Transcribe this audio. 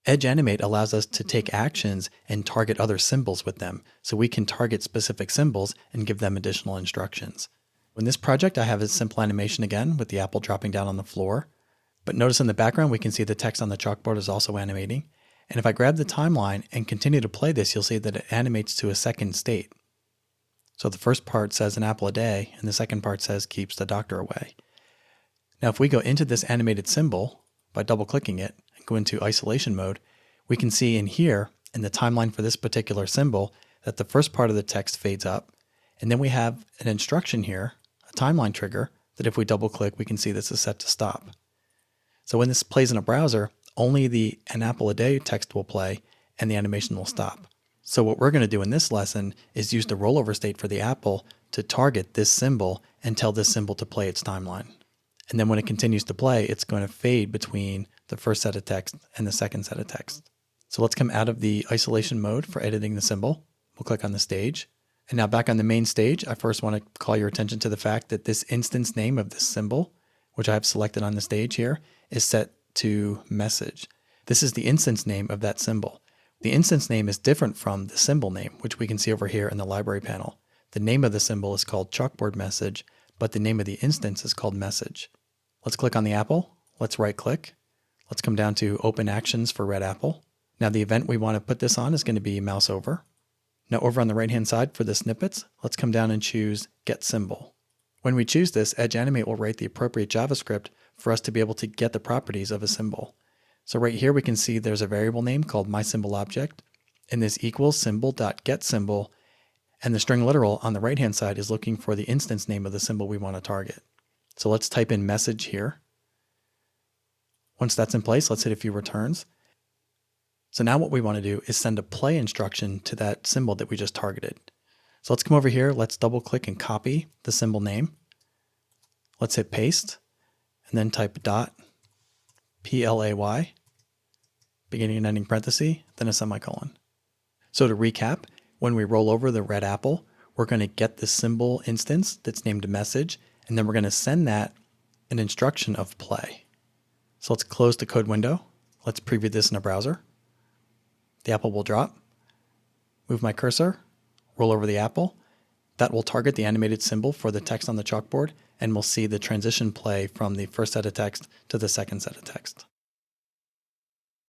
Edge Animate allows us to take actions and target other symbols with them, so we can target specific symbols and give them additional instructions. In this project, I have a simple animation again with the apple dropping down on the floor. But notice in the background, we can see the text on the chalkboard is also animating. And if I grab the timeline and continue to play this, you'll see that it animates to a second state. So the first part says an apple a day, and the second part says keeps the doctor away. Now, if we go into this animated symbol by double clicking it and go into isolation mode, we can see in here in the timeline for this particular symbol that the first part of the text fades up. And then we have an instruction here, a timeline trigger, that if we double click, we can see this is set to stop. So when this plays in a browser, only the an apple a day text will play and the animation will stop. So what we're going to do in this lesson is use the rollover state for the apple to target this symbol and tell this symbol to play its timeline. And then when it continues to play, it's going to fade between the first set of text and the second set of text. So let's come out of the isolation mode for editing the symbol. We'll click on the stage. And now back on the main stage, I first want to call your attention to the fact that this instance name of this symbol, which I have selected on the stage here, is set to message. This is the instance name of that symbol. The instance name is different from the symbol name, which we can see over here in the library panel. The name of the symbol is called chalkboard message, but the name of the instance is called message. Let's click on the apple. Let's right click. Let's come down to open actions for red apple. Now the event we want to put this on is going to be mouse over. Now over on the right hand side for the snippets, let's come down and choose get symbol. When we choose this, Edge Animate will write the appropriate JavaScript for us to be able to get the properties of a symbol. So right here we can see there's a variable name called mySymbolObject, and this equals symbol.getSymbol, and the string literal on the right hand side is looking for the instance name of the symbol we want to target. So let's type in message here. Once that's in place, let's hit a few returns. So now what we want to do is send a play instruction to that symbol that we just targeted. So let's come over here, let's double click and copy the symbol name. Let's hit paste and then type dot play, beginning and ending parenthesis, then a semicolon. So to recap, when we roll over the red apple, we're going to get the symbol instance that's named message, and then we're going to send that an instruction of play. So let's close the code window. Let's preview this in a browser. The apple will drop. Move my cursor, roll over the apple. That will target the animated symbol for the text on the chalkboard, and we'll see the transition play from the first set of text to the second set of text.